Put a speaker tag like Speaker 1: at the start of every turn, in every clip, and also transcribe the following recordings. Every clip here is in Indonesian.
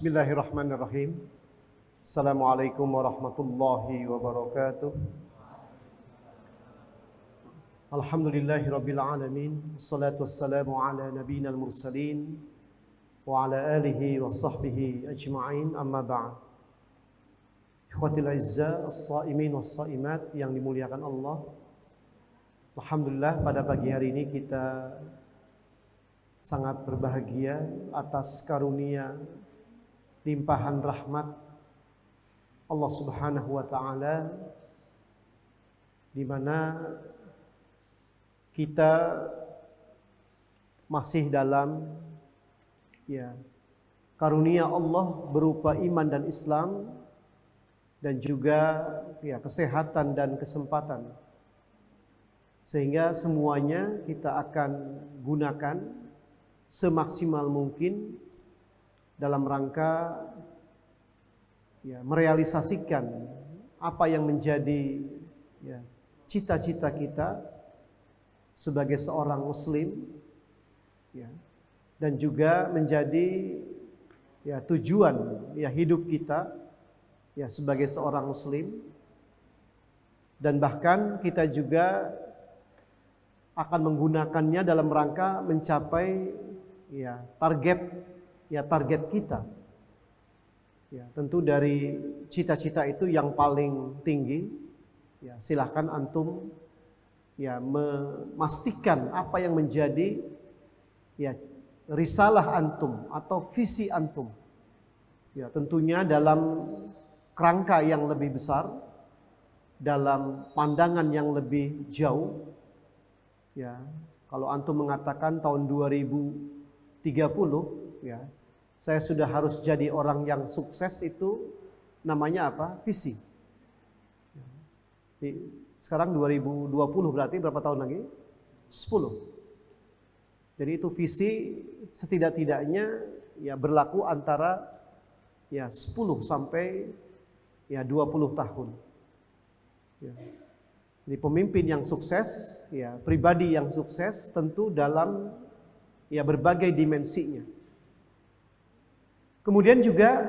Speaker 1: Bismillahirrahmanirrahim. Assalamualaikum warahmatullahi wabarakatuh. Alhamdulillahi rabbil alamin. Wassalatu wassalamu ala nabiyina al-mursalin wa ala alihi wa sahbihi ajma'in, amma ba'd. Ikhwatil izza, as-saimin was-saimat yang dimuliakan Allah. Alhamdulillah, pada pagi hari ini kita sangat berbahagia atas karunia limpahan rahmat Allah Subhanahu wa taala, di mana kita masih dalam karunia Allah berupa iman dan Islam, dan juga kesehatan dan kesempatan, sehingga semuanya kita akan gunakan semaksimal mungkin dalam rangka merealisasikan apa yang menjadi cita-cita kita sebagai seorang muslim, dan juga menjadi tujuan hidup kita sebagai seorang muslim. Dan bahkan kita juga akan menggunakannya dalam rangka mencapai target kita. Tentu dari cita-cita itu yang paling tinggi, silahkan antum memastikan apa yang menjadi risalah antum atau visi antum. Tentunya dalam kerangka yang lebih besar, dalam pandangan yang lebih jauh. Kalau antum mengatakan tahun 2030 saya sudah harus jadi orang yang sukses, itu namanya apa? Visi. Sekarang 2020, berarti berapa tahun lagi? 10. Jadi itu visi setidak-tidaknya berlaku antara 10 sampai 20 tahun. Jadi pemimpin yang sukses, pribadi yang sukses tentu dalam berbagai dimensinya. Kemudian juga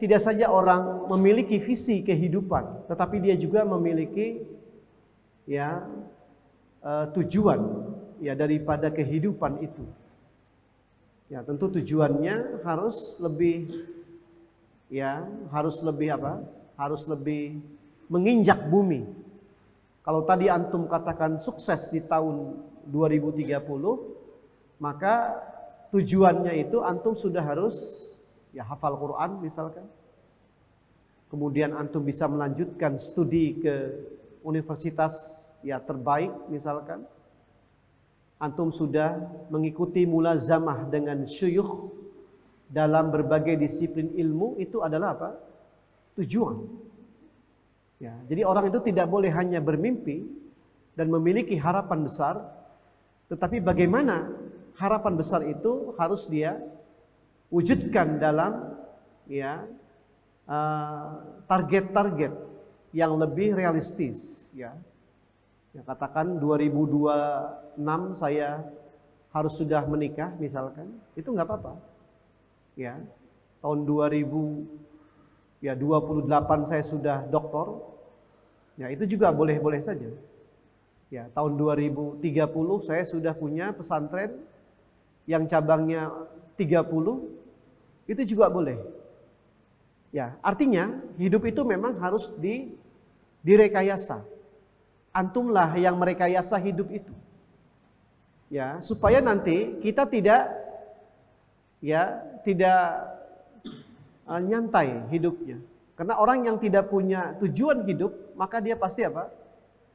Speaker 1: tidak saja orang memiliki visi kehidupan, tetapi dia juga memiliki tujuan daripada kehidupan itu. Tentu tujuannya harus lebih Harus lebih menginjak bumi. Kalau tadi antum katakan sukses di tahun 2030, maka tujuannya itu antum sudah harus hafal Quran misalkan. Kemudian antum bisa melanjutkan studi ke universitas terbaik misalkan. Antum sudah mengikuti mulazamah dengan syuyukh dalam berbagai disiplin ilmu. Itu adalah apa? Tujuan. Jadi orang itu tidak boleh hanya bermimpi dan memiliki harapan besar, tetapi bagaimana harapan besar itu harus dia wujudkan dalam target-target yang lebih realistis. Katakan 2026 saya harus sudah menikah misalkan, itu nggak apa-apa. Tahun 2028 saya sudah doktor, itu juga boleh-boleh saja. Tahun 2030 saya sudah punya pesantren yang cabangnya 30, itu juga boleh. Artinya hidup itu memang harus direkayasa. Antumlah yang merekayasa hidup itu. Supaya nanti kita tidak nyantai hidupnya. Karena orang yang tidak punya tujuan hidup, maka dia pasti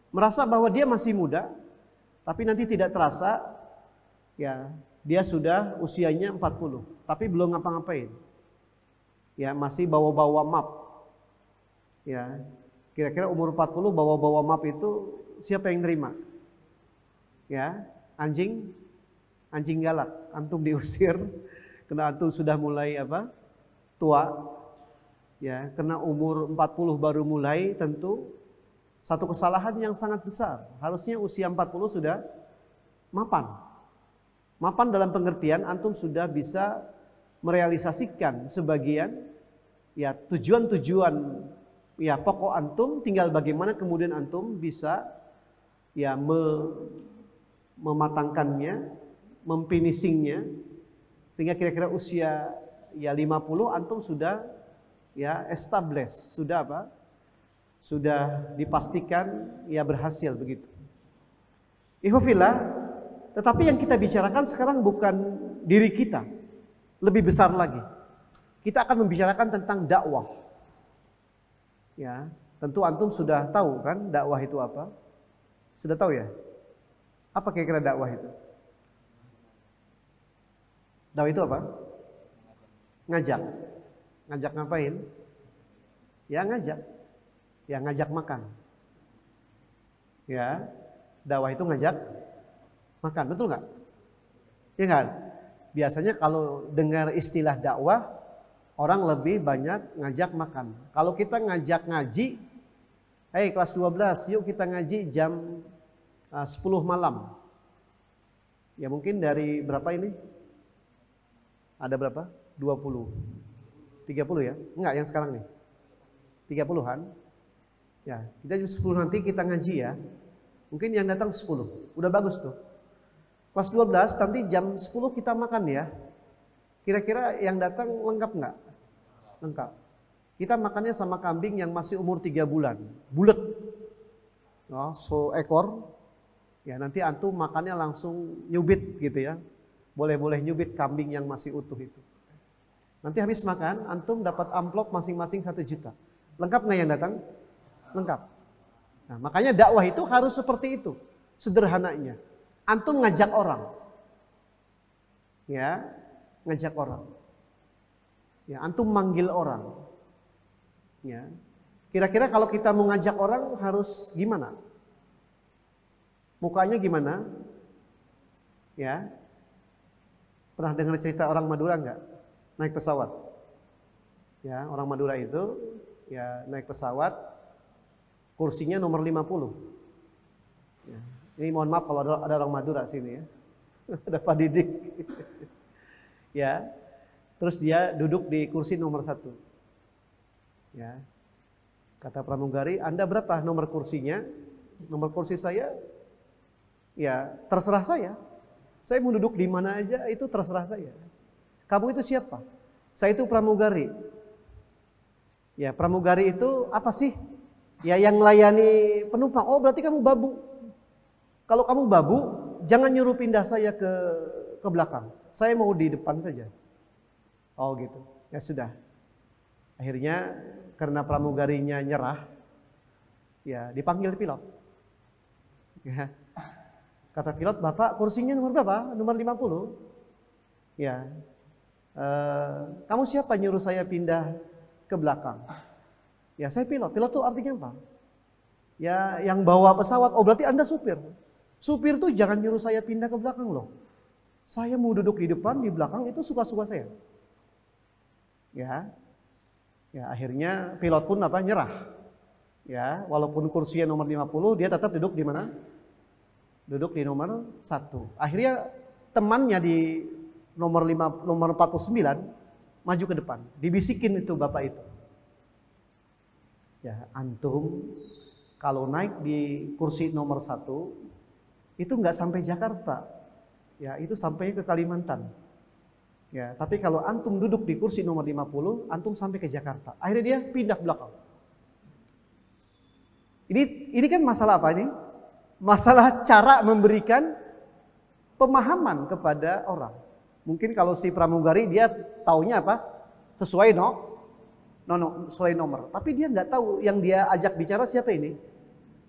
Speaker 1: merasa bahwa dia masih muda, tapi nanti tidak terasa dia sudah usianya 40, tapi belum ngapa-ngapain. Masih bawa-bawa map. Kira-kira umur 40 bawa-bawa map itu siapa yang terima? Anjing galak. Antum diusir karena antum sudah mulai tua. Karena umur 40 baru mulai, tentu satu kesalahan yang sangat besar. Harusnya usia 40 sudah mapan. Mapan dalam pengertian antum sudah bisa merealisasikan sebagian ya tujuan-tujuan ya pokok antum, tinggal bagaimana kemudian antum bisa ya mematangkannya, memfinishingnya, sehingga kira-kira usia ya 50 antum sudah ya established, sudah apa? Sudah dipastikan ya berhasil begitu. Ikhwafillah, tetapi yang kita bicarakan sekarang bukan diri kita, lebih besar lagi. Kita akan membicarakan tentang dakwah. Ya, tentu antum sudah tahu kan dakwah itu apa? Sudah tahu ya? Apa kira-kira dakwah itu? Dakwah itu apa? Ngajak. Ngajak ngapain? Ya ngajak. Ya ngajak makan. Ya, dakwah itu ngajak makan, betul nggak? Ya kan? Biasanya kalau dengar istilah dakwah, orang lebih banyak ngajak makan. Kalau kita ngajak ngaji, hey kelas 12, yuk kita ngaji jam 10 malam. Ya mungkin dari berapa ini? Ada berapa? 20. 30 ya? Enggak, yang sekarang nih. 30-an. Ya, kita jam 10 nanti kita ngaji ya. Mungkin yang datang 10. Udah bagus tuh. Kelas 12 nanti jam 10 kita makan ya. Kira-kira yang datang lengkap nggak? Lengkap. Kita makannya sama kambing yang masih umur 3 bulan. Bulet. Oh, seekor. Ya nanti antum makannya langsung nyubit gitu ya. Boleh-boleh nyubit kambing yang masih utuh itu. Nanti habis makan, antum dapat amplop masing-masing 1 juta. Lengkap nggak yang datang? Lengkap. Nah, makanya dakwah itu harus seperti itu. Sederhananya. Antum ngajak orang. Ya, ngajak orang. Ya, antum manggil orang. Ya. Kira-kira kalau kita mau ngajak orang harus gimana? Mukanya gimana? Ya. Pernah dengar cerita orang Madura enggak? Naik pesawat. Ya, orang Madura itu ya naik pesawat, kursinya nomor 50. Ya. Ini mohon maaf kalau ada orang Madura sini ya. Ada Pak Didik. Ya. Terus dia duduk di kursi nomor 1. Ya. Kata pramugari, "Anda berapa nomor kursinya?" "Nomor kursi saya ya terserah saya. Saya mau duduk di mana aja itu terserah saya." "Kamu itu siapa?" "Saya itu pramugari." Ya, pramugari itu apa sih? Ya yang melayani penumpang. "Oh, berarti kamu babu." "Kalau kamu babu, jangan nyuruh pindah saya ke belakang. Saya mau di depan saja." Oh gitu. Ya sudah. Akhirnya karena pramugarinya nyerah, ya dipanggil pilot. Ya. Kata pilot, "Bapak kursinya nomor berapa?" "Nomor 50. "Ya. Kamu siapa nyuruh saya pindah ke belakang?" "Ya saya pilot." "Pilot itu artinya apa?" "Ya yang bawa pesawat." "Oh berarti Anda supir." "Supir tuh jangan nyuruh saya pindah ke belakang loh. Saya mau duduk di depan, di belakang itu suka-suka saya." Ya. Ya akhirnya pilot pun apa? Nyerah. Ya, walaupun kursinya nomor 50, dia tetap duduk di mana? Duduk di nomor 1. Akhirnya temannya di nomor 49 maju ke depan. Dibisikin itu bapak itu. Ya, antum kalau naik di kursi nomor 1 itu nggak sampai Jakarta. Ya, itu sampai ke Kalimantan. Ya, tapi kalau antum duduk di kursi nomor 50, antum sampai ke Jakarta. Akhirnya dia pindah belakang. Ini kan masalah apa ini? Masalah cara memberikan pemahaman kepada orang. Mungkin kalau si pramugari dia taunya apa? Sesuai sesuai nomor. Tapi dia nggak tahu yang dia ajak bicara siapa ini?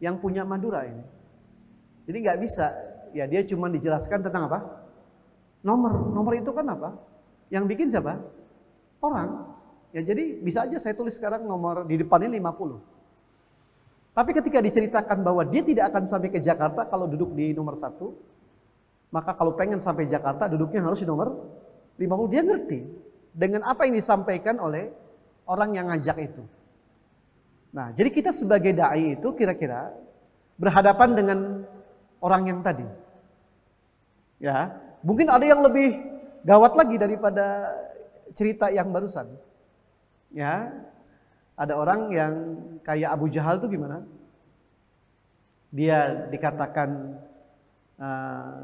Speaker 1: Yang punya Madura ini. Jadi nggak bisa. Ya dia cuma dijelaskan tentang apa? Nomor. Nomor itu kan apa? Yang bikin siapa? Orang. Ya jadi bisa aja saya tulis sekarang nomor di depannya 50. Tapi ketika diceritakan bahwa dia tidak akan sampai ke Jakarta kalau duduk di nomor 1, maka kalau pengen sampai Jakarta duduknya harus di nomor 50. Dia ngerti dengan apa yang disampaikan oleh orang yang ngajak itu. Nah, jadi kita sebagai dai itu kira-kira berhadapan dengan orang yang tadi. Ya, mungkin ada yang lebih gawat lagi daripada cerita yang barusan. Ya, ada orang yang kayak Abu Jahal tuh gimana? Dia dikatakan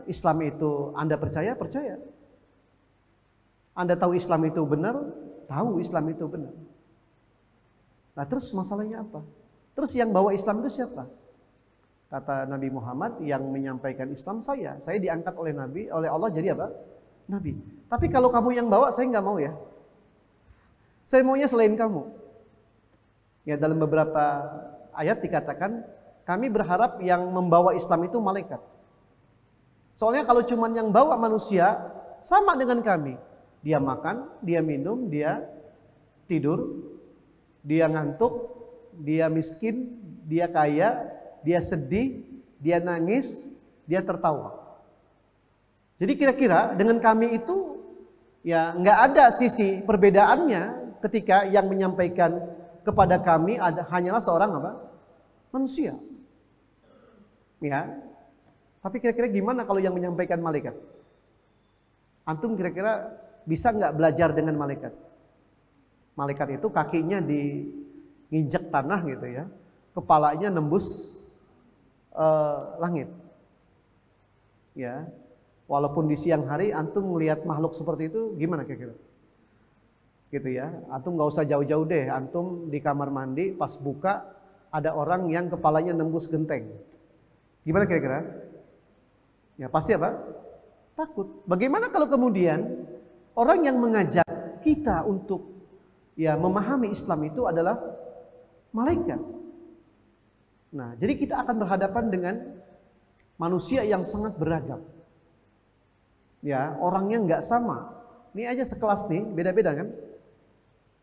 Speaker 1: Islam itu Anda percaya? Percaya. Anda tahu Islam itu benar? Tahu Islam itu benar. Nah terus masalahnya apa? Terus yang bawa Islam itu siapa? Kata Nabi Muhammad, yang menyampaikan Islam saya diangkat oleh Nabi, oleh Allah jadi apa? Nabi. Tapi kalau kamu yang bawa, saya nggak mau ya. Saya maunya selain kamu. Ya, dalam beberapa ayat dikatakan, kami berharap yang membawa Islam itu malaikat. Soalnya kalau cuma yang bawa manusia, sama dengan kami. Dia makan, dia minum, dia tidur, dia ngantuk, dia miskin, dia kaya, dia sedih, dia nangis, dia tertawa. Jadi kira-kira dengan kami itu ya nggak ada sisi perbedaannya ketika yang menyampaikan kepada kami hanyalah seorang apa? Manusia. Ya. Tapi kira-kira gimana kalau yang menyampaikan malaikat? Antum kira-kira bisa nggak belajar dengan malaikat? Malaikat itu kakinya diinjak tanah gitu ya, kepalanya nembus langit. Ya, walaupun di siang hari antum melihat makhluk seperti itu, gimana kira-kira? Gitu ya, antum nggak usah jauh-jauh deh, antum di kamar mandi pas buka ada orang yang kepalanya nembus genteng. Gimana kira-kira? Ya pasti apa? Takut. Bagaimana kalau kemudian orang yang mengajak kita untuk ya memahami Islam itu adalah malaikat? Nah, jadi kita akan berhadapan dengan manusia yang sangat beragam. Ya, orangnya nggak sama. Ini aja sekelas nih, beda-beda kan?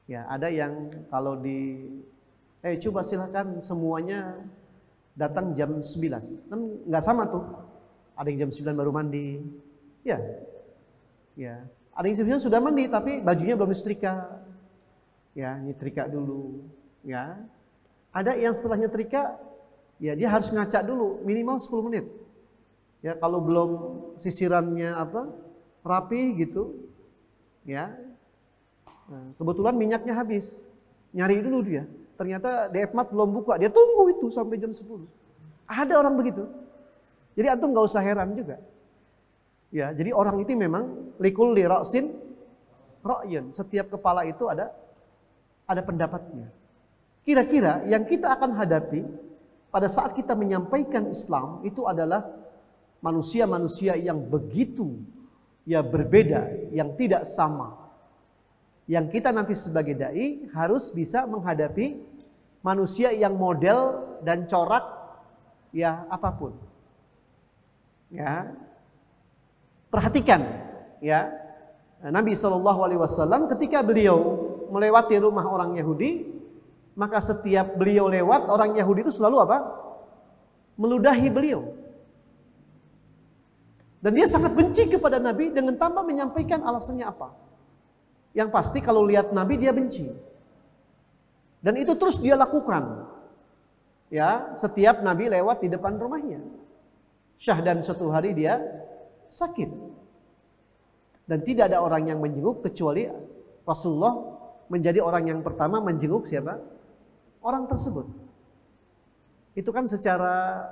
Speaker 1: Ya, ada yang kalau coba silakan semuanya datang jam 9. Kan nggak sama tuh. Ada yang jam 9 baru mandi. Ya. Ya. Ada yang jam 9 sudah mandi tapi bajunya belum disetrika. Ya, nyetrika dulu, ya. Ada yang setelah nyetrika ya dia harus ngaca dulu minimal 10 menit. Ya, kalau belum sisirannya rapi gitu, ya. Nah, kebetulan minyaknya habis. Nyari dulu dia. Ternyata DFMAT belum buka, dia tunggu itu sampai jam 10. Ada orang begitu. Jadi antum nggak usah heran juga. Ya, jadi orang itu memang likulli ra'sin ra'yun. Setiap kepala itu ada pendapatnya. Kira-kira yang kita akan hadapi pada saat kita menyampaikan Islam itu adalah manusia-manusia yang begitu ya berbeda, yang tidak sama. Yang kita nanti sebagai dai harus bisa menghadapi manusia yang model dan corak ya apapun. Ya. Perhatikan ya. Nabi SAW ketika beliau melewati rumah orang Yahudi, maka setiap beliau lewat, orang Yahudi itu selalu apa? Meludahi beliau. Dan dia sangat benci kepada Nabi dengan tanpa menyampaikan alasannya apa. Yang pasti kalau lihat Nabi dia benci. Dan itu terus dia lakukan. Ya, setiap Nabi lewat di depan rumahnya. Syahdan suatu hari dia sakit. Dan tidak ada orang yang menjenguk kecuali Rasulullah menjadi orang yang pertama menjenguk siapa? Orang tersebut. Itu kan secara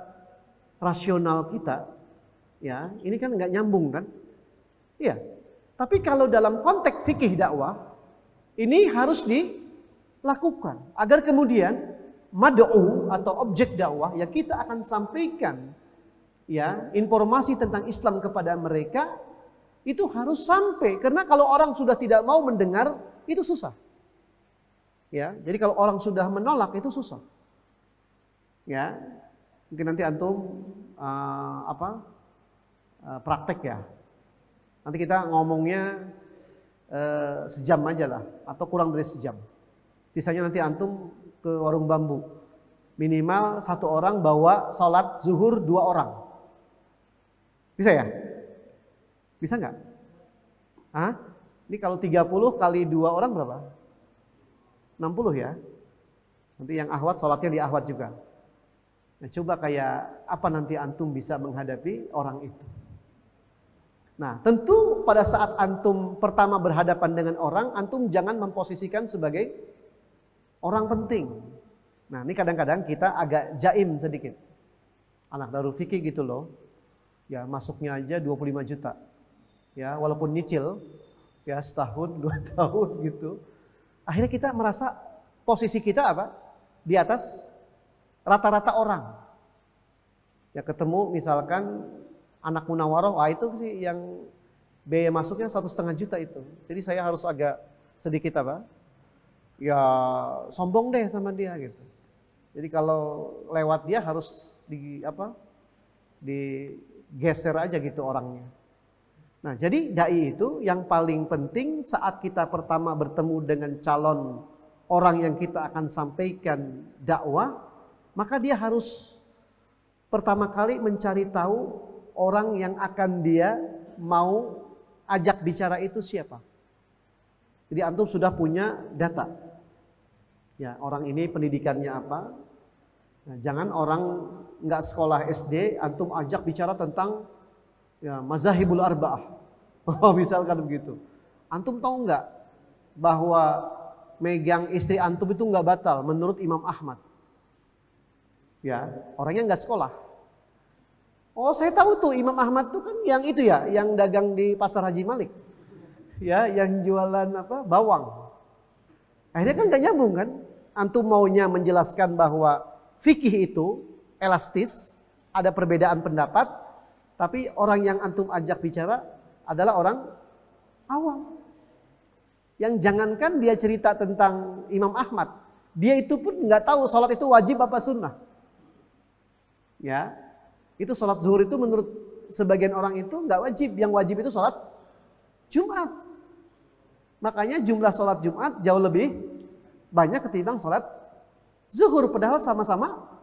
Speaker 1: rasional kita, ya, ini kan nggak nyambung kan? Iya. Tapi kalau dalam konteks fikih dakwah, ini harus dilakukan agar kemudian mad'u atau objek dakwah yang kita akan sampaikan, ya, informasi tentang Islam kepada mereka itu harus sampai. Karena kalau orang sudah tidak mau mendengar, itu susah. Ya, jadi kalau orang sudah menolak itu susah. Ya, mungkin nanti antum praktek ya. Nanti kita ngomongnya sejam aja lah, atau kurang dari sejam. Sisanya nanti antum ke warung bambu. Minimal satu orang bawa sholat zuhur 2 orang. Bisa ya? Bisa nggak? Hah? Ini kalau 30 kali 2 orang berapa? 60 ya. Nanti yang ahwat sholatnya di ahwat juga. Nah, coba kayak apa nanti antum bisa menghadapi orang itu. Nah, tentu pada saat antum pertama berhadapan dengan orang, antum jangan memposisikan sebagai orang penting. Nah, ini kadang-kadang kita agak jaim sedikit. Anak Darul Fikih gitu loh. Ya, masuknya aja 25 juta. Ya, walaupun nyicil, ya setahun, 2 tahun gitu. Akhirnya kita merasa posisi kita apa? Di atas rata-rata orang. Ya, ketemu misalkan anak Munawaroh, itu sih yang biaya masuknya 1,5 juta itu. Jadi saya harus agak sedikit apa? Ya sombong deh sama dia gitu. Jadi kalau lewat dia harus digeser aja gitu orangnya. Nah, jadi dai itu yang paling penting saat kita pertama bertemu dengan calon orang yang kita akan sampaikan dakwah, maka dia harus pertama kali mencari tahu orang yang akan dia mau ajak bicara itu siapa. Jadi antum sudah punya data. Ya, orang ini pendidikannya apa? Nah, jangan orang nggak sekolah SD, antum ajak bicara tentang ya mazahibul arba'ah. Misalkan begitu. Antum tahu nggak bahwa megang istri antum itu nggak batal menurut Imam Ahmad? Ya, orangnya nggak sekolah. Oh, saya tahu tuh Imam Ahmad tuh kan yang itu ya, yang dagang di Pasar Haji Malik. Ya, yang jualan apa? Bawang. Akhirnya kan nggak nyambung kan? Antum maunya menjelaskan bahwa fikih itu elastis, ada perbedaan pendapat, tapi orang yang antum ajak bicara adalah orang awam. Yang jangankan dia cerita tentang Imam Ahmad, dia itu pun nggak tahu sholat itu wajib apa sunnah. Ya, itu sholat zuhur itu menurut sebagian orang itu nggak wajib, yang wajib itu sholat Jumat. Makanya jumlah sholat Jumat jauh lebih banyak ketimbang sholat zuhur, padahal sama-sama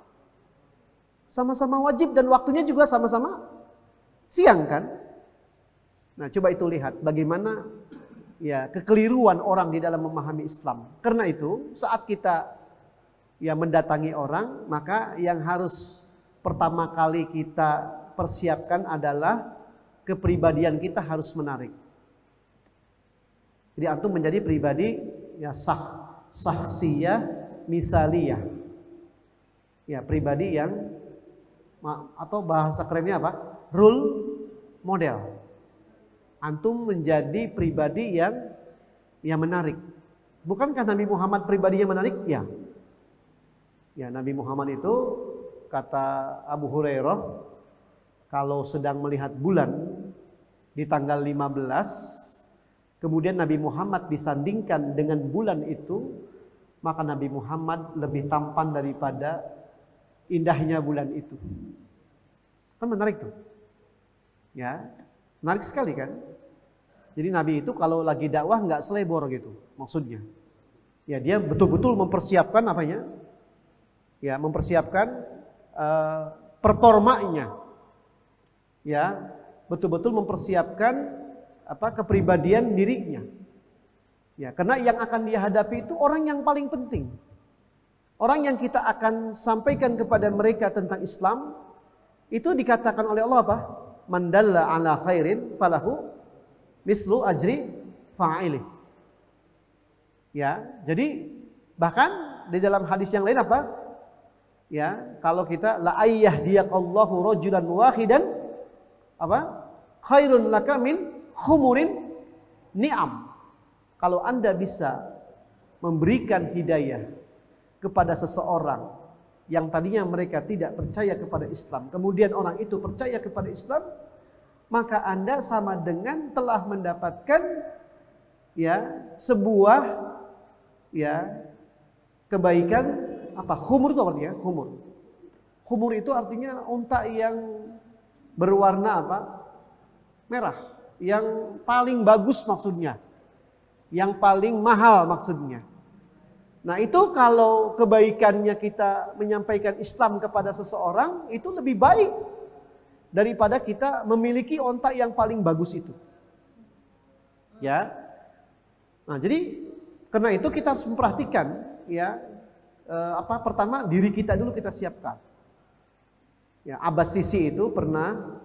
Speaker 1: wajib dan waktunya juga sama-sama siang kan. Nah, coba itu lihat bagaimana ya kekeliruan orang di dalam memahami Islam. Karena itu saat kita ya mendatangi orang, maka yang harus pertama kali kita persiapkan adalah kepribadian kita harus menarik. Jadi antum menjadi pribadi ya sahsiyah misaliyah. Ya, pribadi yang atau bahasa kerennya apa? Role model. Antum menjadi pribadi yang menarik. Bukankah Nabi Muhammad pribadi yang menarik? Ya. Ya, Nabi Muhammad itu kata Abu Hurairah kalau sedang melihat bulan di tanggal 15, kemudian Nabi Muhammad disandingkan dengan bulan itu, maka Nabi Muhammad lebih tampan daripada indahnya bulan itu. Kan menarik tuh. Ya, menarik sekali kan? Jadi Nabi itu kalau lagi dakwah nggak selebor gitu maksudnya. Ya, dia betul-betul mempersiapkan apanya? Ya, mempersiapkan performanya. Ya, betul-betul mempersiapkan kepribadian dirinya. Ya, karena yang akan dia hadapi itu orang yang paling penting. Orang yang kita akan sampaikan kepada mereka tentang Islam itu dikatakan oleh Allah apa? Man dalla ala khairin falahu mislu ajri fa'ilih. Ya, jadi bahkan di dalam hadis yang lain apa? Ya, kalau kita la ayyahdiyallahu rajulan wahidan apa? Khairun laka min khumurin ni'am. Kalau Anda bisa memberikan hidayah kepada seseorang yang tadinya mereka tidak percaya kepada Islam, kemudian orang itu percaya kepada Islam, maka Anda sama dengan telah mendapatkan ya sebuah ya kebaikan. Apa? Khumur itu artinya? Khumur itu artinya unta yang berwarna apa? Merah. Yang paling bagus maksudnya. Yang paling mahal maksudnya. Nah, itu kalau kebaikannya kita menyampaikan Islam kepada seseorang, itu lebih baik daripada kita memiliki unta yang paling bagus itu. Ya. Nah, jadi karena itu kita harus memperhatikan ya pertama diri kita dulu kita siapkan. Ya, Abbas Sisi itu pernah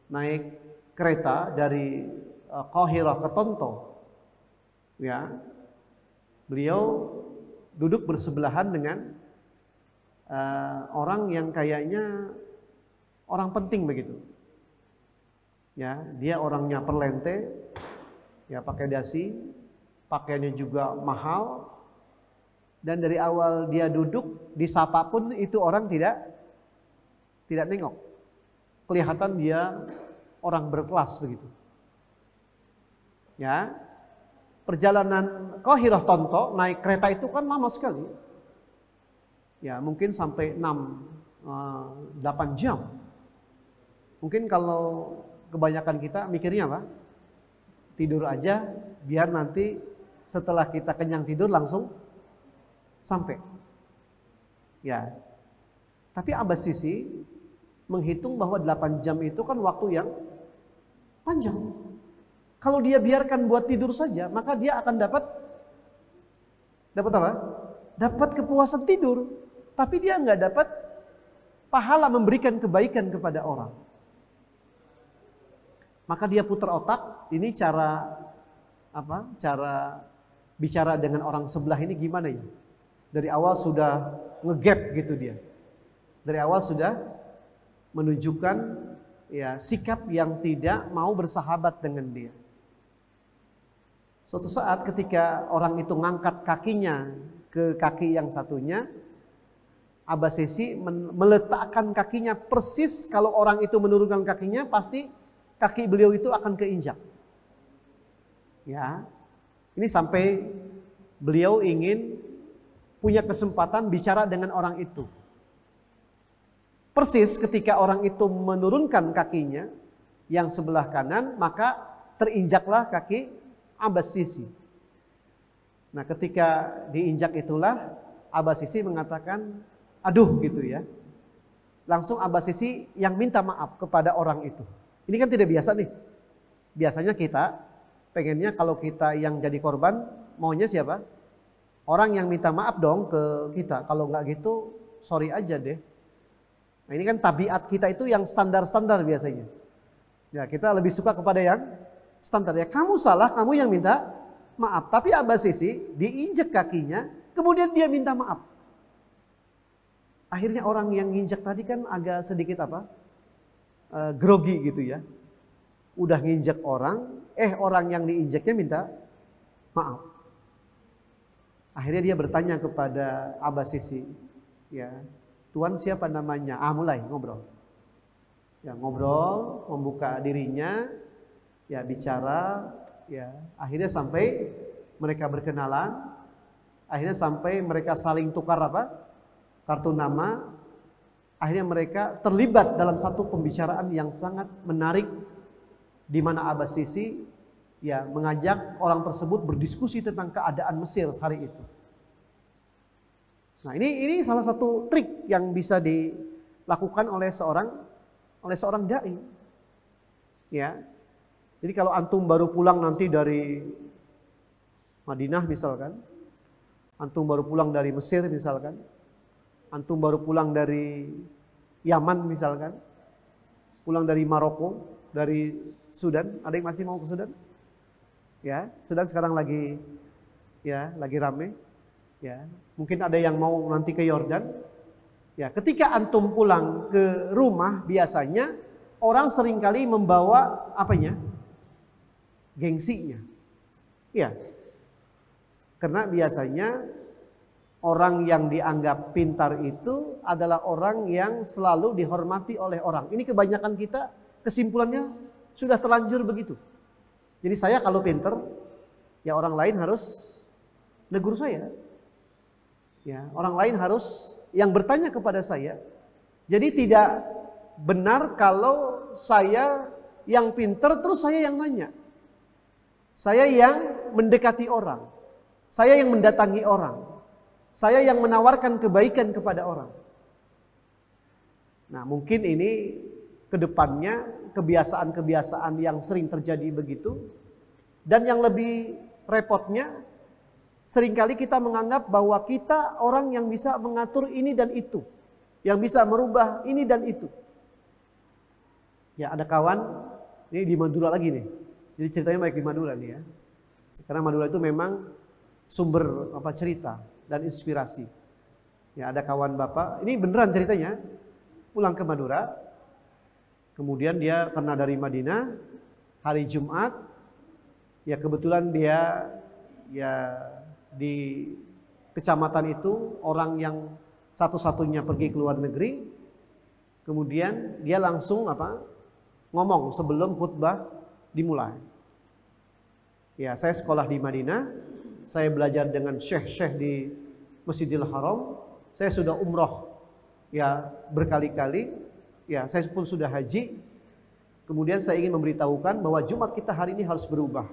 Speaker 1: naik kereta dari Qahirah ke Tonto, ya, beliau duduk bersebelahan dengan orang yang kayaknya orang penting begitu. Ya, dia orangnya perlente, ya pakai dasi, pakaiannya juga mahal, dan dari awal dia duduk disapa pun itu orang tidak nengok. Kelihatan dia orang berkelas begitu. Ya, perjalanan Qahirah Tonto naik kereta itu kan lama sekali. Ya, mungkin sampai 8 jam. Mungkin kalau kebanyakan kita mikirnya apa? Tidur aja biar nanti setelah kita kenyang tidur langsung sampai. Ya. Tapi Abbas Sisi menghitung bahwa 8 jam itu kan waktu yang panjang. Kalau dia biarkan buat tidur saja, maka dia akan dapat apa? Dapat kepuasan tidur, tapi dia nggak dapat pahala memberikan kebaikan kepada orang. Maka dia putar otak, ini cara apa? Cara bicara dengan orang sebelah ini gimana ya? Dari awal sudah ngegap gitu dia. Dari awal sudah menunjukkan ya sikap yang tidak mau bersahabat dengan dia. Suatu saat ketika orang itu ngangkat kakinya ke kaki yang satunya, Abbas Sisi meletakkan kakinya persis kalau orang itu menurunkan kakinya pasti kaki beliau itu akan keinjak. Ya. Ini sampai beliau ingin punya kesempatan bicara dengan orang itu. Persis ketika orang itu menurunkan kakinya yang sebelah kanan, maka terinjaklah kaki Abbas Sisi. Nah, ketika diinjak itulah Abbas Sisi mengatakan, aduh gitu ya. Langsung Abbas Sisi yang minta maaf kepada orang itu. Ini kan tidak biasa nih. Biasanya kita pengennya kalau kita yang jadi korban maunya siapa? Orang yang minta maaf dong ke kita. Kalau nggak gitu sorry aja deh. Nah, ini kan tabiat kita itu yang standar-standar biasanya. Ya, kita lebih suka kepada yang standar. Ya, kamu salah, kamu yang minta maaf. Tapi Abbas Sisi diinjek kakinya, kemudian dia minta maaf. Akhirnya orang yang nginjek tadi kan agak sedikit apa? Grogi gitu ya. Udah nginjek orang, orang yang diinjeknya minta maaf. Akhirnya dia bertanya kepada Abbas Sisi, ya, Tuan siapa namanya? Mulai ngobrol. Ya, ngobrol, membuka dirinya, ya bicara, ya. Akhirnya sampai mereka berkenalan, akhirnya sampai mereka saling tukar apa? Kartu nama. Akhirnya mereka terlibat dalam satu pembicaraan yang sangat menarik, di mana Abbas Sisi ya mengajak orang tersebut berdiskusi tentang keadaan Mesir hari itu. Nah, ini salah satu trik yang bisa dilakukan oleh seorang dai. Ya. Jadi kalau antum baru pulang nanti dari Madinah misalkan, antum baru pulang dari Mesir misalkan, antum baru pulang dari Yaman misalkan, pulang dari Maroko, dari Sudan. Ada yang masih mau ke Sudan? Ya, Sudan sekarang lagi rame. Ya, mungkin ada yang mau nanti ke Yordan. Ya, ketika antum pulang ke rumah biasanya orang seringkali membawa apanya? Gengsinya. Ya. Karena biasanya orang yang dianggap pintar itu adalah orang yang selalu dihormati oleh orang. Ini kebanyakan kita kesimpulannya sudah terlanjur begitu. Jadi saya kalau pintar, ya orang lain harus negur saya. Ya, orang lain harus yang bertanya kepada saya. Jadi tidak benar kalau saya yang pintar terus saya yang nanya. Saya yang mendekati orang. Saya yang mendatangi orang. Saya yang menawarkan kebaikan kepada orang. Nah, mungkin ini ke depannya kebiasaan-kebiasaan yang sering terjadi begitu. Dan yang lebih repotnya, seringkali kita menganggap bahwa kita orang yang bisa mengatur ini dan itu. Yang bisa merubah ini dan itu. Ya, ada kawan Ini di Madura lagi nih. Jadi ceritanya baik di Madura nih ya. Karena Madura itu memang sumber cerita dan inspirasi. Ya, ada kawan bapak, ini beneran ceritanya, pulang ke Madura. Kemudian dia karena dari Madinah, hari Jumat, ya kebetulan dia ya di kecamatan itu orang yang satu-satunya pergi ke luar negeri. Kemudian dia langsung ngomong sebelum khutbah dimulai. Ya, saya sekolah di Madinah, saya belajar dengan syekh-syekh di Masjidil Haram, saya sudah umroh ya berkali-kali, ya saya pun sudah haji. Kemudian saya ingin memberitahukan bahwa Jumat kita hari ini harus berubah.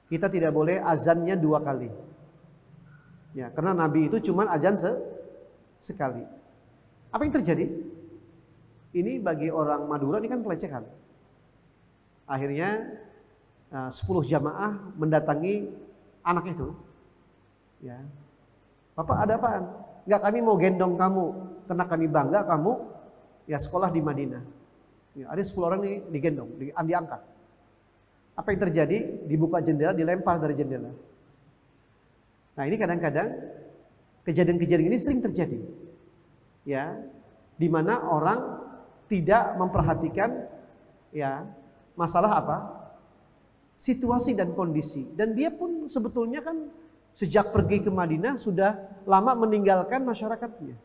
Speaker 1: Kita tidak boleh azannya 2 kali. Ya, karena Nabi itu cuma azan sekali. Apa yang terjadi? Ini bagi orang Madura ini kan pelecehan. Akhirnya 10 jamaah mendatangi anak itu. Ya. Bapak ada apaan? Enggak, kami mau gendong kamu karena kami bangga kamu ya sekolah di Madinah. Ya, ada 10 orang nih digendong, diangkat. Apa yang terjadi? Dibuka jendela, dilempar dari jendela. Nah, ini kadang-kadang kejadian-kejadian ini sering terjadi. Ya, di mana orang tidak memperhatikan ya masalah situasi dan kondisi. Dan dia pun sebetulnya kan sejak pergi ke Madinah sudah lama meninggalkan masyarakatnya.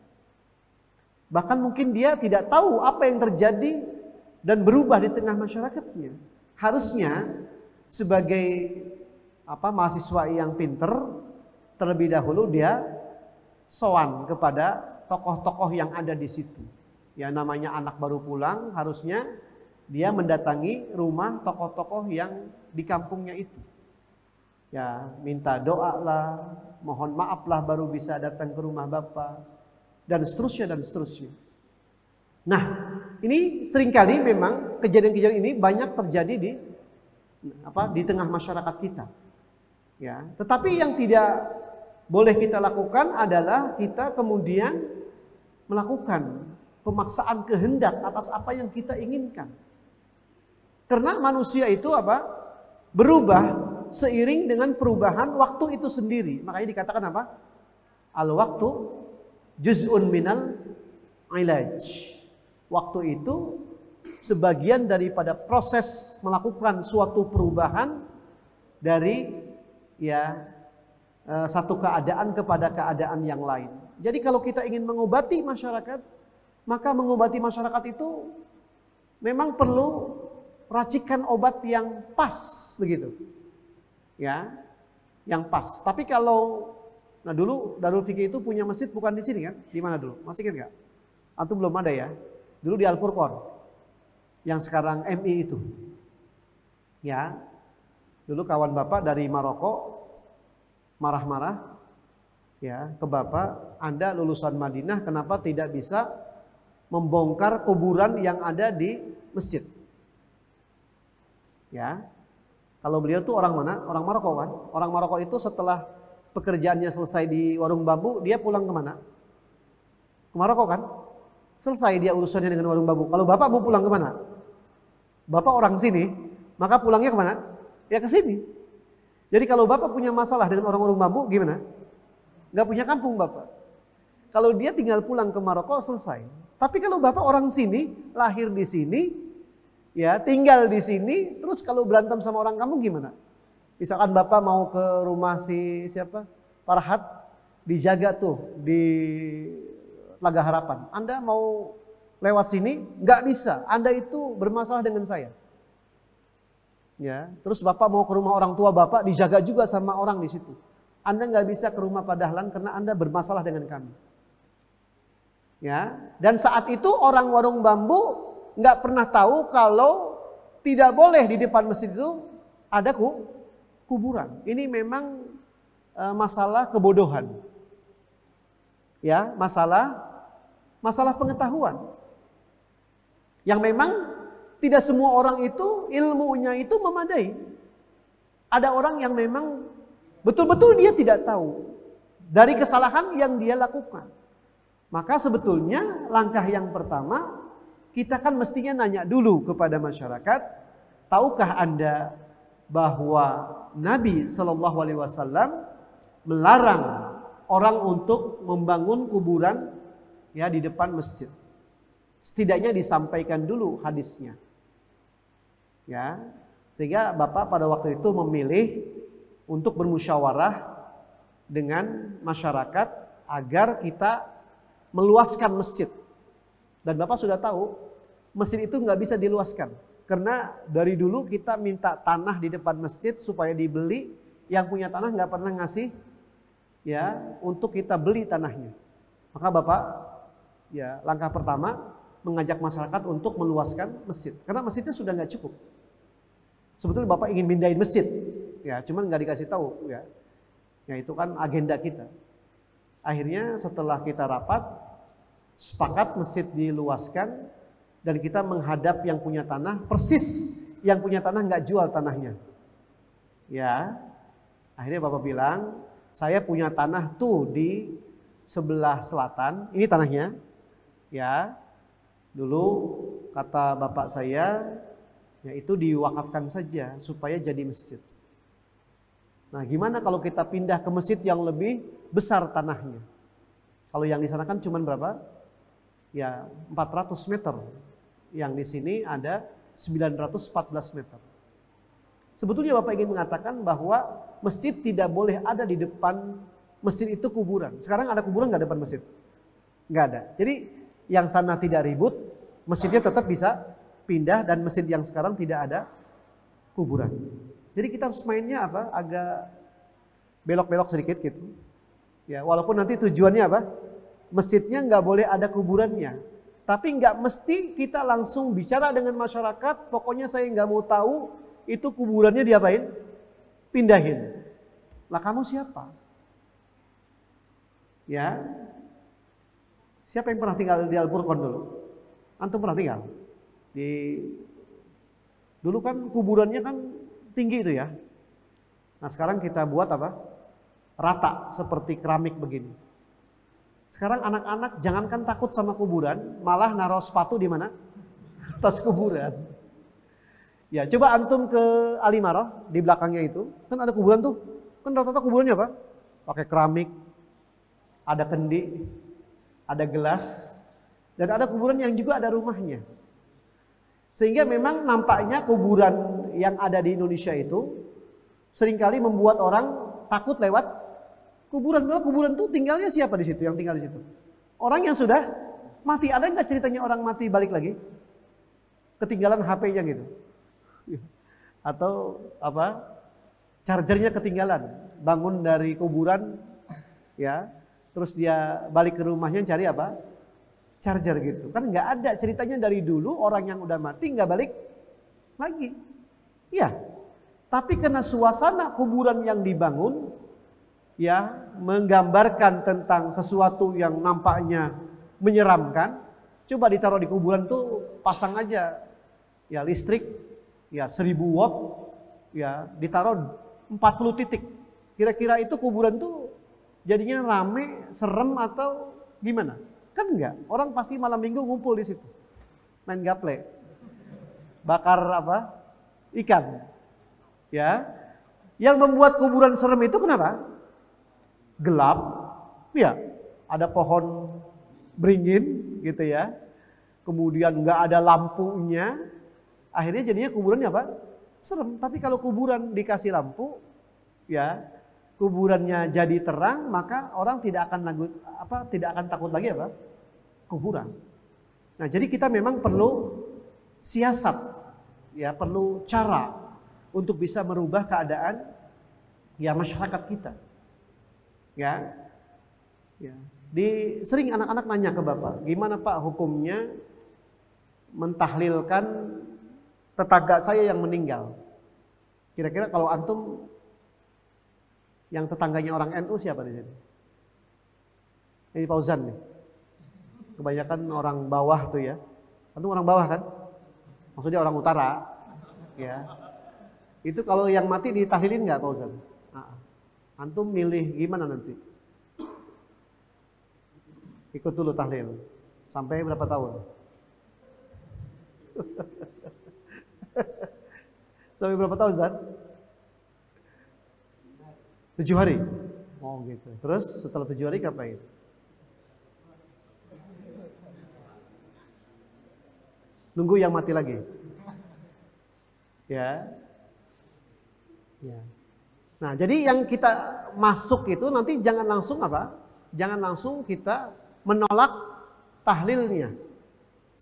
Speaker 1: Bahkan mungkin dia tidak tahu apa yang terjadi dan berubah di tengah masyarakatnya. Harusnya sebagai mahasiswa yang pinter, terlebih dahulu dia sowan kepada tokoh-tokoh yang ada di situ. Ya, namanya anak baru pulang, harusnya dia mendatangi rumah tokoh-tokoh yang di kampungnya itu. Ya, minta doa lah, mohon maaf lah baru bisa datang ke rumah bapak, dan seterusnya dan seterusnya. Nah, ini seringkali memang kejadian-kejadian ini banyak terjadi di tengah masyarakat kita. Ya, tetapi yang tidak boleh kita lakukan adalah kita kemudian melakukan pemaksaan kehendak atas apa yang kita inginkan. Karena manusia itu berubah seiring dengan perubahan waktu itu sendiri. Makanya dikatakan al-waktu juz'un minal ilaj. Waktu itu sebagian daripada proses melakukan suatu perubahan dari satu keadaan kepada keadaan yang lain. Jadi kalau kita ingin mengobati masyarakat, maka mengobati masyarakat itu memang perlu racikan obat yang pas begitu. Ya, yang pas. Tapi kalau dulu Darul Fikih itu punya masjid bukan di sini kan? Di mana dulu? Masih ingat enggak? Antum belum ada ya? Dulu di Al-Furqan. Yang sekarang MI itu. Ya. Dulu kawan bapak dari Maroko marah-marah ya ke bapak, Anda lulusan Madinah kenapa tidak bisa membongkar kuburan yang ada di masjid? Ya. Kalau beliau tuh orang mana? Orang Maroko kan? Orang Maroko itu setelah pekerjaannya selesai di warung bambu, dia pulang kemana? Ke Maroko kan? Selesai dia urusannya dengan warung bambu. Kalau bapak mau pulang kemana? Bapak orang sini, maka pulangnya kemana? Ya ke sini. Jadi kalau bapak punya masalah dengan orang warung bambu, gimana? Gak punya kampung bapak. Kalau dia tinggal pulang ke Maroko, selesai. Tapi kalau bapak orang sini, lahir di sini, ya tinggal di sini, terus kalau berantem sama orang kampung gimana? Misalkan bapak mau ke rumah siapa? Farhat, dijaga tuh di Laga Harapan. Anda mau lewat sini, nggak bisa. Anda itu bermasalah dengan saya. Ya, terus bapak mau ke rumah orang tua bapak, dijaga juga sama orang di situ. Anda nggak bisa ke rumah Pak Dahlan karena Anda bermasalah dengan kami. Ya, dan saat itu orang warung bambu nggak pernah tahu kalau tidak boleh di depan masjid itu ada kuburan. Ini memang masalah kebodohan. Ya, masalah pengetahuan. Yang memang tidak semua orang itu ilmunya itu memadai. Ada orang yang memang betul-betul dia tidak tahu dari kesalahan yang dia lakukan. Maka sebetulnya langkah yang pertama kita kan mestinya nanya dulu kepada masyarakat, tahukah Anda bahwa Nabi Shallallahu Alaihi Wasallam melarang orang untuk membangun kuburan ya di depan masjid. Setidaknya disampaikan dulu hadisnya. Ya, sehingga Bapak pada waktu itu memilih untuk bermusyawarah dengan masyarakat agar kita meluaskan masjid. Dan Bapak sudah tahu, masjid itu nggak bisa diluaskan. Karena dari dulu kita minta tanah di depan masjid supaya dibeli, yang punya tanah nggak pernah ngasih ya untuk kita beli tanahnya. Maka Bapak ya langkah pertama mengajak masyarakat untuk meluaskan masjid. Karena masjidnya sudah nggak cukup. Sebetulnya Bapak ingin mindahin masjid, ya cuman nggak dikasih tahu ya. Ya itu kan agenda kita. Akhirnya setelah kita rapat, sepakat masjid diluaskan dan kita menghadap yang punya tanah, persis yang punya tanah nggak jual tanahnya. Ya, akhirnya Bapak bilang, saya punya tanah tuh di sebelah selatan, ini tanahnya, ya. Dulu kata bapak saya, ya itu diwakafkan saja supaya jadi masjid. Nah, gimana kalau kita pindah ke masjid yang lebih besar tanahnya? Kalau yang di sana kan cuma berapa? Ya 400 meter. Yang di sini ada 914 meter. Sebetulnya Bapak ingin mengatakan bahwa masjid tidak boleh ada di depan masjid itu kuburan. Sekarang ada kuburan nggak depan masjid? Nggak ada. Jadi yang sana tidak ribut, masjidnya tetap bisa pindah dan masjid yang sekarang tidak ada kuburan. Jadi kita harus mainnya apa? Agak belok-belok sedikit gitu. Ya, walaupun nanti tujuannya apa? Masjidnya nggak boleh ada kuburannya. Tapi nggak mesti kita langsung bicara dengan masyarakat. Pokoknya saya nggak mau tahu itu kuburannya diapain? Pindahin. Lah kamu siapa? Ya. Siapa yang pernah tinggal di Al-Furqon dulu? Antum pernah tinggal? Dulu kan kuburannya kan tinggi itu ya. Nah sekarang kita buat apa? Rata seperti keramik begini. Sekarang anak-anak jangankan takut sama kuburan, malah naruh sepatu di mana? Atas kuburan. Ya coba antum ke Alimaroh di belakangnya itu, kan ada kuburan tuh. Kan rata-rata kuburannya apa? Pakai keramik, ada kendi, ada gelas, dan ada kuburan yang juga ada rumahnya. Sehingga memang nampaknya kuburan yang ada di Indonesia itu seringkali membuat orang takut lewat kuburan. Padahal kuburan itu tinggalnya siapa di situ? Yang tinggal di situ orang yang sudah mati. Ada nggak ceritanya orang mati balik lagi? Ketinggalan HP-nya gitu, atau apa? Chargernya ketinggalan. Bangun dari kuburan, ya, terus dia balik ke rumahnya cari apa? Charger gitu. Kan nggak ada ceritanya dari dulu orang yang udah mati nggak balik lagi. Ya. Tapi karena suasana kuburan yang dibangun ya menggambarkan tentang sesuatu yang nampaknya menyeramkan, coba ditaruh di kuburan tuh pasang aja ya listrik ya 1000 watt ya ditaruh 40 titik. Kira-kira itu kuburan tuh jadinya rame, serem atau gimana? Kan enggak. Orang pasti malam minggu ngumpul di situ. Main gaple. Bakar apa? Ikan. Ya. Yang membuat kuburan serem itu kenapa? Gelap. Ya. Ada pohon beringin gitu ya. Kemudian enggak ada lampunya. Akhirnya jadinya kuburannya apa? Serem. Tapi kalau kuburan dikasih lampu, ya, kuburannya jadi terang, maka orang tidak akan takut lagi apa? Kuburan. Nah, jadi kita memang perlu siasat, ya, perlu cara untuk bisa merubah keadaan ya masyarakat kita. Ya. Ya. Sering anak-anak nanya ke Bapak, gimana Pak hukumnya mentahlilkan tetangga saya yang meninggal? Kira-kira kalau antum yang tetangganya orang NU siapa di sini? Ini Fauzan nih. Kebanyakan orang bawah tuh ya. Antum orang bawah kan? Maksudnya orang utara. Ya. Itu kalau yang mati ditahlilin nggak Fauzan? Antum milih gimana nanti? Ikut dulu tahlil. Sampai berapa tahun? Sampai berapa tahun, Zat? 7 hari. Oh gitu. Terus setelah 7 hari ngapain? Nunggu yang mati lagi. Ya. Ya. Nah, jadi yang kita masuk itu nanti jangan langsung apa? Jangan langsung kita menolak tahlilnya.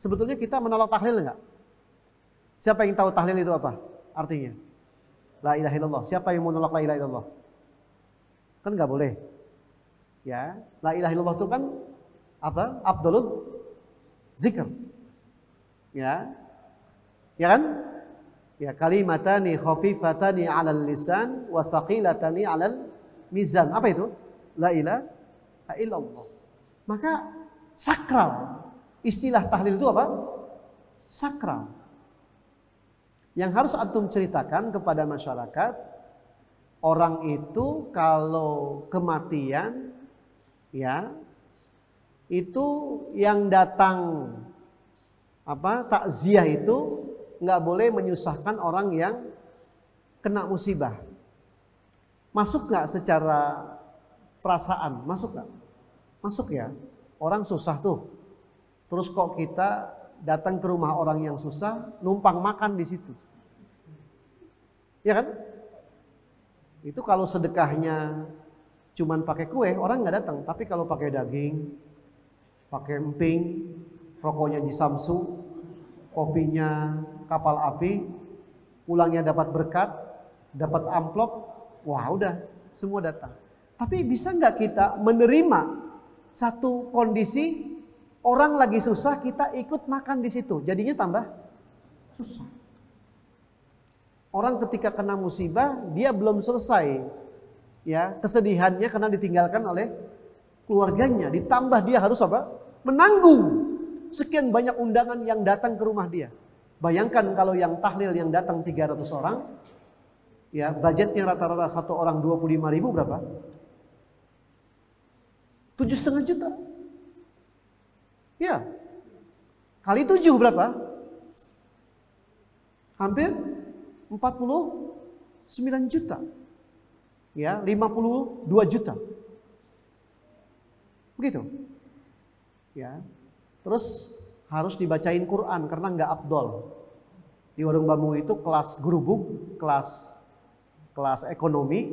Speaker 1: Sebetulnya kita menolak tahlil enggak? Siapa yang tahu tahlil itu apa? Artinya? La ilaha illallah. Siapa yang menolak la ilaha illallah? Kan enggak boleh. Ya, la ilaha illallah itu kan apa? Afdhalul zikr. Ya. Ya kan? Ya, kalimatani khafifatani 'alal lisan wa thaqilatani 'alal mizan. Apa itu? La ilaha illallah. Maka sakral. Istilah tahlil itu apa? Sakral. Yang harus antum ceritakan kepada masyarakat, orang itu kalau kematian ya itu yang datang apa? Takziah itu nggak boleh menyusahkan orang yang kena musibah. Masuk nggak secara perasaan? Masuk nggak? Masuk ya. Orang susah tuh. Terus kok kita datang ke rumah orang yang susah, numpang makan di situ. Ya kan? Itu kalau sedekahnya cuman pakai kue, orang nggak datang. Tapi kalau pakai daging, pakai emping, rokoknya di Samsu, kopinya kapal api, pulangnya dapat berkat, dapat amplop, wah udah semua datang. Tapi bisa nggak kita menerima satu kondisi orang lagi susah kita ikut makan di situ, jadinya tambah susah. Orang ketika kena musibah dia belum selesai ya kesedihannya karena ditinggalkan oleh keluarganya, ditambah dia harus apa? Menanggung sekian banyak undangan yang datang ke rumah dia. Bayangkan kalau yang tahlil yang datang 300 orang, ya budgetnya rata-rata satu orang 25.000 berapa? 7,5 juta. Ya, kali 7 berapa? Hampir 49 juta. Ya, 52 juta. Begitu. Ya. Terus harus dibacain Quran karena nggak afdol. Di warung bambu itu kelas gerubuk, kelas ekonomi.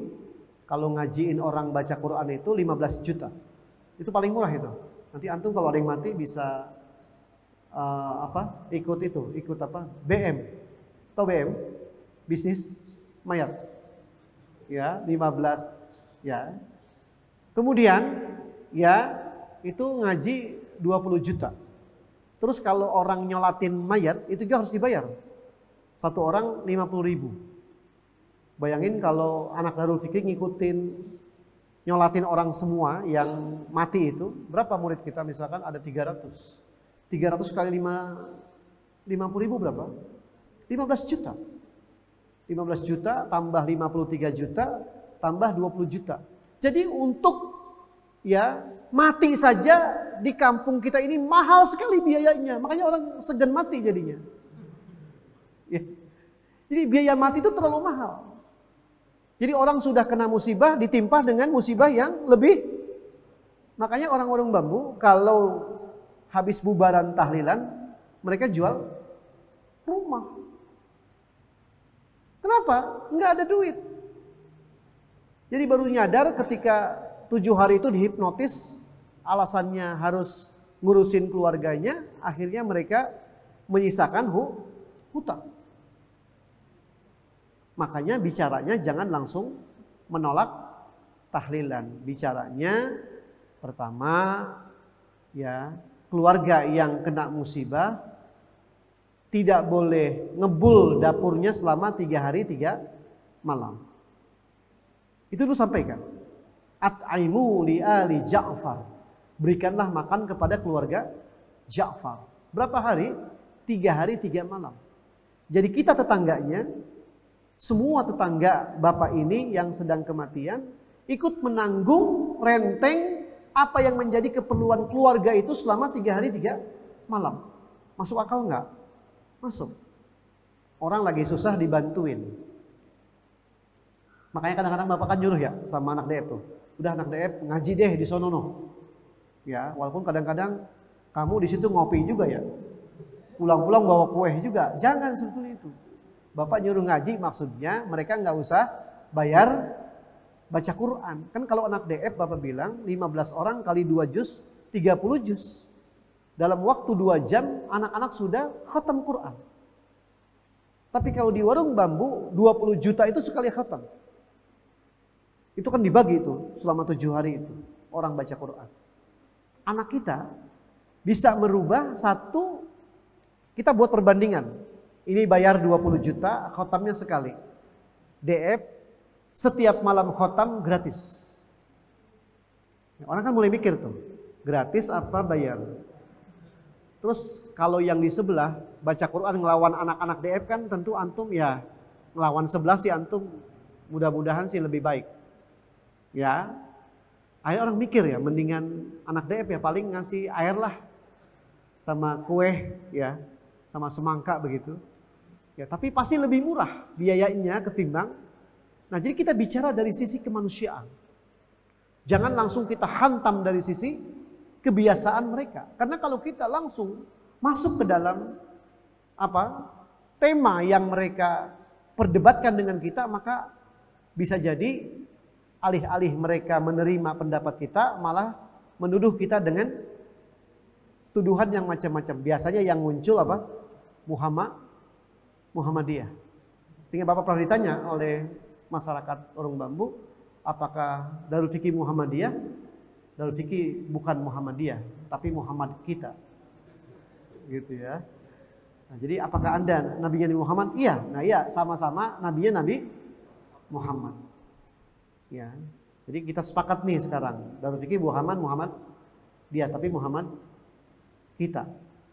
Speaker 1: Kalau ngajiin orang baca Quran itu 15 juta. Itu paling murah itu. Nanti antum kalau ada yang mati bisa ikut apa? BM. Tahu BM? Bisnis mayat. Ya, 15 ya. Kemudian ya itu ngaji 20 juta. Terus kalau orang nyolatin mayat itu juga harus dibayar. Satu orang 50.000. Bayangin kalau anak Darul Fikri ngikutin nyolatin orang semua yang mati itu, berapa murid kita misalkan ada 300. 300 kali 50.000 berapa? 15 juta. 15 juta tambah 53 juta tambah 20 juta. Jadi untuk ya mati saja di kampung kita ini mahal sekali biayanya. Makanya orang segan mati jadinya. Ya. Jadi biaya mati itu terlalu mahal. Jadi orang sudah kena musibah ditimpa dengan musibah yang lebih. Makanya orang-orang bambu kalau habis bubaran tahlilan mereka jual rumah. Kenapa? Nggak ada duit. Jadi baru nyadar ketika 7 hari itu dihipnotis, alasannya harus ngurusin keluarganya, akhirnya mereka menyisakan hutang. Makanya bicaranya jangan langsung menolak tahlilan. Bicaranya pertama ya keluarga yang kena musibah tidak boleh ngebul dapurnya selama 3 hari 3 malam. Itu dulu sampaikan. At'imu li ali Ja'far. Berikanlah makan kepada keluarga Ja'far. Berapa hari? 3 hari 3 malam. Jadi kita tetangganya, semua tetangga bapak ini yang sedang kematian ikut menanggung renteng apa yang menjadi keperluan keluarga itu selama 3 hari 3 malam. Masuk akal enggak? Masuk. Orang lagi susah dibantuin. Makanya kadang-kadang bapak kan nyuruh ya sama anak DF tuh. Udah anak DF ngaji deh di sono noh. Ya, walaupun kadang-kadang kamu di situ ngopi juga ya. Pulang-pulang bawa kue juga. Jangan seperti itu. Bapak nyuruh ngaji maksudnya mereka nggak usah bayar baca Quran. Kan kalau anak DF bapak bilang 15 orang kali 2 juz 30 juz. Dalam waktu 2 jam anak-anak sudah khatam Quran. Tapi kalau di warung bambu 20 juta itu sekali khatam. Itu kan dibagi itu selama 7 hari itu orang baca Quran. Anak kita bisa merubah satu, kita buat perbandingan. Ini bayar 20 juta, khotamnya sekali. DF setiap malam khotam gratis. Orang kan mulai mikir tuh, gratis apa bayar? Terus kalau yang di sebelah baca Quran ngelawan anak-anak DF kan tentu antum ya ngelawan sebelah sih antum mudah-mudahan sih lebih baik. Ya, akhirnya orang mikir ya mendingan anak DF ya paling ngasih air lah sama kue ya sama semangka begitu. Ya, tapi pasti lebih murah biayanya ketimbang. Nah, jadi kita bicara dari sisi kemanusiaan. Jangan langsung kita hantam dari sisi kebiasaan mereka. Karena kalau kita langsung masuk ke dalam tema yang mereka perdebatkan dengan kita, maka bisa jadi alih-alih mereka menerima pendapat kita, malah menuduh kita dengan tuduhan yang macam-macam. Biasanya yang muncul Muhammadiyah. Sehingga Bapak pernah ditanya oleh masyarakat Warung Bambu, apakah Darul Fikih Muhammadiyah? Darul Fikih bukan Muhammadiyah, tapi Muhammad kita. Gitu ya. Nah, jadi apakah Anda nabinya Nabi Muhammad? Iya. Nah, iya, sama-sama nabinya Nabi Muhammad. Ya. Jadi kita sepakat nih sekarang. Darul Fikih Muhammad dia, tapi Muhammad kita.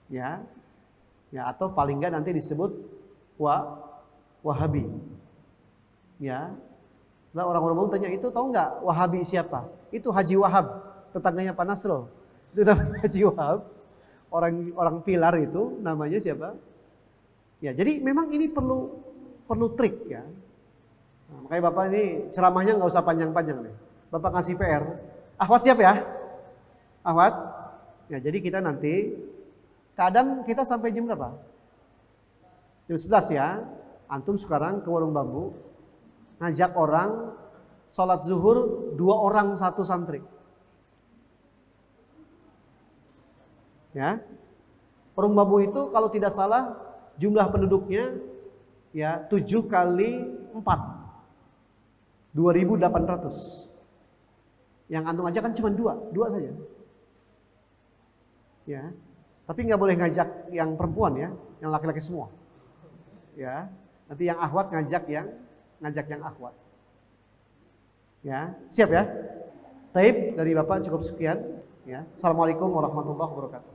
Speaker 1: Ya. Ya, atau paling enggak nanti disebut Wahabi. Ya. Lah orang-orang mau tanya itu tahu nggak Wahabi siapa? Itu Haji Wahab, tetangganya Pak Nasro. Itu namanya Haji Wahab. Orang pilar itu namanya siapa? Ya, jadi memang ini perlu trik ya. Nah, makanya Bapak ini ceramahnya nggak usah panjang-panjang deh. Bapak ngasih PR. Akhwat siap ya? Akhwat? Ya, jadi kita nanti kadang kita sampai jam berapa? Jam 11 ya. Antum sekarang ke Warung Bambu ngajak orang sholat zuhur 2 orang 1 santri. Ya. Warung Bambu itu kalau tidak salah jumlah penduduknya ya 7 kali 4. 2.800. Yang antum ajak kan cuma 2 saja. Ya. Tapi nggak boleh ngajak yang perempuan ya, yang laki-laki semua. Ya. Nanti yang akhwat ngajak yang akhwat. Ya, siap ya? Taib dari Bapak cukup sekian ya. Assalamualaikum warahmatullahi wabarakatuh.